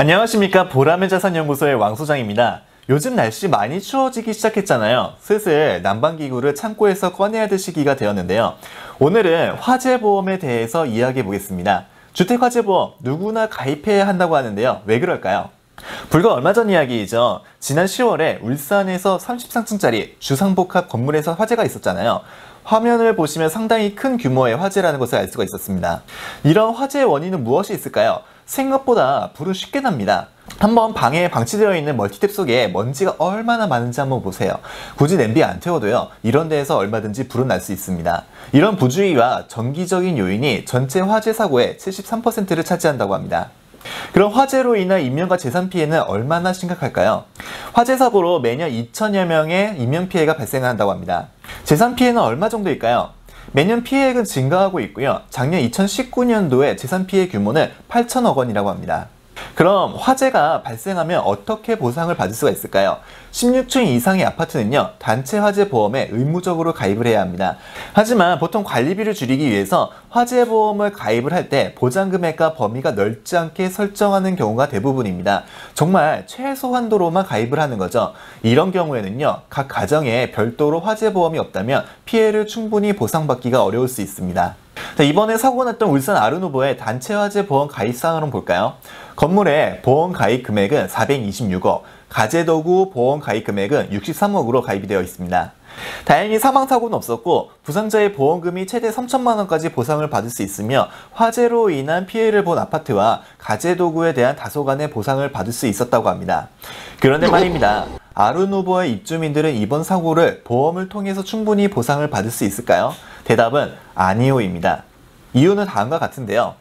안녕하십니까. 보람의 자산연구소의 왕소장입니다. 요즘 날씨 많이 추워지기 시작했잖아요. 슬슬 난방기구를 창고에서 꺼내야 될 시기가 되었는데요. 오늘은 화재보험에 대해서 이야기해 보겠습니다. 주택화재보험 누구나 가입해야 한다고 하는데요. 왜 그럴까요? 불과 얼마 전 이야기이죠. 지난 10월에 울산에서 30층짜리 주상복합 건물에서 화재가 있었잖아요. 화면을 보시면 상당히 큰 규모의 화재라는 것을 알 수가 있었습니다. 이런 화재의 원인은 무엇이 있을까요? 생각보다 불은 쉽게 납니다. 한번 방에 방치되어 있는 멀티탭 속에 먼지가 얼마나 많은지 한번 보세요. 굳이 냄비 안 태워도요, 이런 데에서 얼마든지 불은 날 수 있습니다. 이런 부주의와 정기적인 요인이 전체 화재 사고의 73%를 차지한다고 합니다. 그럼 화재로 인한 인명과 재산 피해는 얼마나 심각할까요? 화재 사고로 매년 2천여 명의 인명피해가 발생한다고 합니다. 재산 피해는 얼마 정도일까요? 매년 피해액은 증가하고 있고요. 작년 2019년도에 재산 피해 규모는 8천억 원이라고 합니다. 그럼 화재가 발생하면 어떻게 보상을 받을 수가 있을까요? 16층 이상의 아파트는요, 단체 화재 보험에 의무적으로 가입을 해야 합니다. 하지만 보통 관리비를 줄이기 위해서 화재 보험을 가입을 할 때 보장 금액과 범위가 넓지 않게 설정하는 경우가 대부분입니다. 정말 최소 한도로만 가입을 하는 거죠. 이런 경우에는요, 각 가정에 별도로 화재 보험이 없다면 피해를 충분히 보상받기가 어려울 수 있습니다. 자, 이번에 사고 났던 울산 아르누보의 단체 화재 보험 가입 사항을 한번 볼까요? 건물의 보험 가입 금액은 426억, 가재도구 보험 가입 금액은 63억으로 가입이 되어 있습니다. 다행히 사망사고는 없었고 부상자의 보험금이 최대 3천만 원까지 보상을 받을 수 있으며 화재로 인한 피해를 본 아파트와 가재도구에 대한 다소간의 보상을 받을 수 있었다고 합니다. 그런데 말입니다. 아르누보의 입주민들은 이번 사고를 보험을 통해서 충분히 보상을 받을 수 있을까요? 대답은 아니오입니다. 이유는 다음과 같은데요.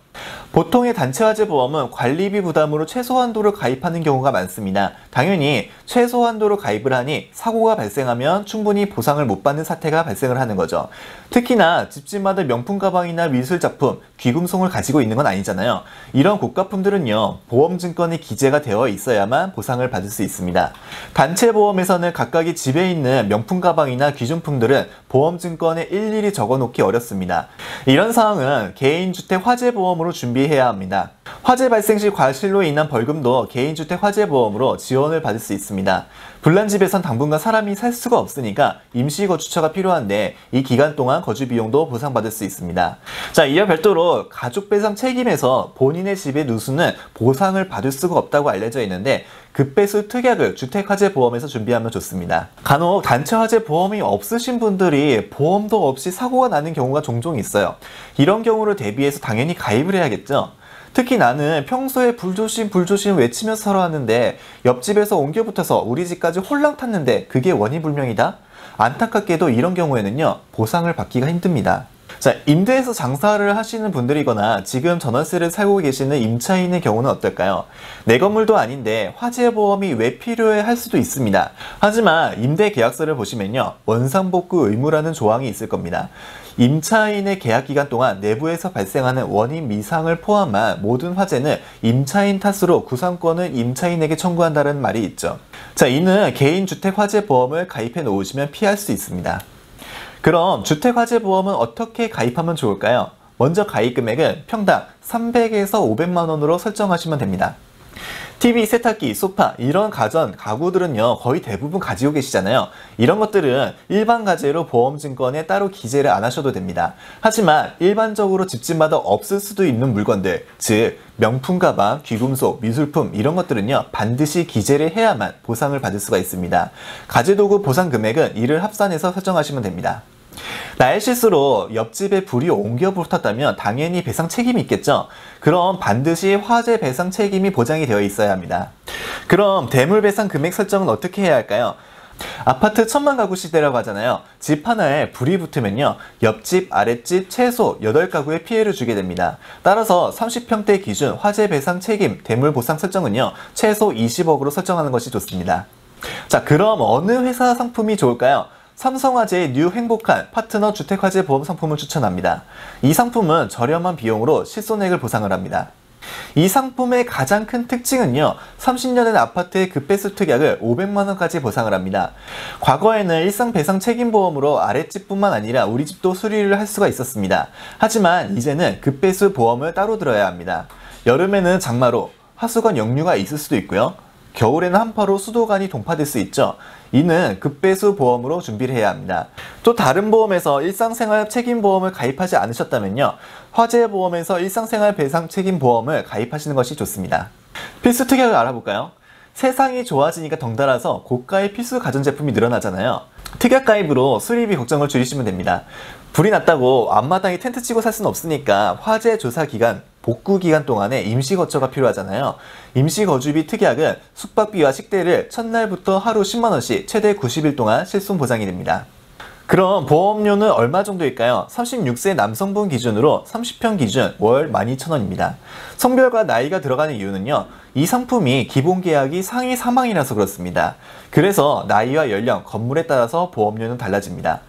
보통의 단체 화재 보험은 관리비 부담으로 최소 한도를 가입하는 경우가 많습니다. 당연히 최소 한도로 가입을 하니 사고가 발생하면 충분히 보상을 못 받는 사태가 발생을 하는 거죠. 특히나 집집마다 명품 가방이나 미술 작품, 귀금속을 가지고 있는 건 아니잖아요. 이런 고가품들은요, 보험증권에 기재가 되어 있어야만 보상을 받을 수 있습니다. 단체 보험에서는 각각의 집에 있는 명품 가방이나 귀중품들은 보험증권에 일일이 적어놓기 어렵습니다. 이런 사항은 개인주택 화재보험으로 준비해야 합니다. 화재 발생 시 과실로 인한 벌금도 개인주택 화재보험으로 지원을 받을 수 있습니다. 불난 집에선 당분간 사람이 살 수가 없으니까 임시거주처가 필요한데 이 기간 동안 거주비용도 보상받을 수 있습니다. 자, 이와 별도로 가족배상 책임에서 본인의 집의 누수는 보상을 받을 수가 없다고 알려져 있는데 급배수 특약을 주택화재보험에서 준비하면 좋습니다. 간혹 단체 화재보험이 없으신 분들이 보험도 없이 사고가 나는 경우가 종종 있어요. 이런 경우를 대비해서 당연히 가입을 해야겠죠. 특히 나는 평소에 불조심 외치면서 살아왔는데 옆집에서 옮겨 붙어서 우리 집까지 홀랑 탔는데 그게 원인 불명이다? 안타깝게도 이런 경우에는요, 보상을 받기가 힘듭니다. 자, 임대해서 장사를 하시는 분들이거나 지금 전월세를 살고 계시는 임차인의 경우는 어떨까요? 내 건물도 아닌데 화재보험이 왜 필요해 할 수도 있습니다. 하지만 임대 계약서를 보시면요, 원상복구 의무라는 조항이 있을 겁니다. 임차인의 계약기간 동안 내부에서 발생하는 원인 미상을 포함한 모든 화재는 임차인 탓으로 구상권을 임차인에게 청구한다는 말이 있죠. 자, 이는 개인주택화재보험을 가입해 놓으시면 피할 수 있습니다. 그럼 주택화재보험은 어떻게 가입하면 좋을까요? 먼저 가입 금액은 평당 300에서 500만 원으로 설정하시면 됩니다. TV, 세탁기, 소파 이런 가구들은요, 거의 대부분 가지고 계시잖아요. 이런 것들은 일반 가재로 보험증권에 따로 기재를 안 하셔도 됩니다. 하지만 일반적으로 집집마다 없을 수도 있는 물건들, 즉 명품 가방, 귀금속, 미술품 이런 것들은요, 반드시 기재를 해야만 보상을 받을 수가 있습니다. 가재도구 보상 금액은 이를 합산해서 설정하시면 됩니다. 나의 실수로 옆집에 불이 옮겨 붙었다면 당연히 배상 책임이 있겠죠. 그럼 반드시 화재 배상 책임이 보장이 되어 있어야 합니다. 그럼 대물 배상 금액 설정은 어떻게 해야 할까요? 아파트 1000만 가구 시대라고 하잖아요. 집 하나에 불이 붙으면요, 옆집, 아랫집 최소 8가구에 피해를 주게 됩니다. 따라서 30평대 기준 화재 배상 책임 대물 보상 설정은요, 최소 20억으로 설정하는 것이 좋습니다. 자, 그럼 어느 회사 상품이 좋을까요? 삼성화재의 뉴 행복한 파트너 주택화재 보험 상품을 추천합니다. 이 상품은 저렴한 비용으로 실손액을 보상을 합니다. 이 상품의 가장 큰 특징은요, 30년의 아파트의 급배수 특약을 500만 원까지 보상을 합니다. 과거에는 일상 배상 책임보험으로 아랫집뿐만 아니라 우리 집도 수리를 할 수가 있었습니다. 하지만 이제는 급배수 보험을 따로 들어야 합니다. 여름에는 장마로, 하수관 역류가 있을 수도 있고요. 겨울에는 한파로 수도관이 동파될 수 있죠. 이는 급배수 보험으로 준비를 해야 합니다. 또 다른 보험에서 일상생활 책임보험을 가입하지 않으셨다면요. 화재보험에서 일상생활 배상 책임보험을 가입하시는 것이 좋습니다. 필수 특약을 알아볼까요? 세상이 좋아지니까 덩달아서 고가의 필수 가전제품이 늘어나잖아요. 특약 가입으로 수리비 걱정을 줄이시면 됩니다. 불이 났다고 앞마당에 텐트 치고 살 수는 없으니까 화재 조사 기간, 복구 기간 동안에 임시 거처가 필요하잖아요. 임시 거주비 특약은 숙박비와 식대를 첫날부터 하루 10만 원씩 최대 90일 동안 실손 보장이 됩니다. 그럼 보험료는 얼마 정도일까요? 36세 남성분 기준으로 30평 기준 월 12,000원입니다. 성별과 나이가 들어가는 이유는요. 이 상품이 기본 계약이 상위 사망이라서 그렇습니다. 그래서 나이와 연령, 건물에 따라서 보험료는 달라집니다.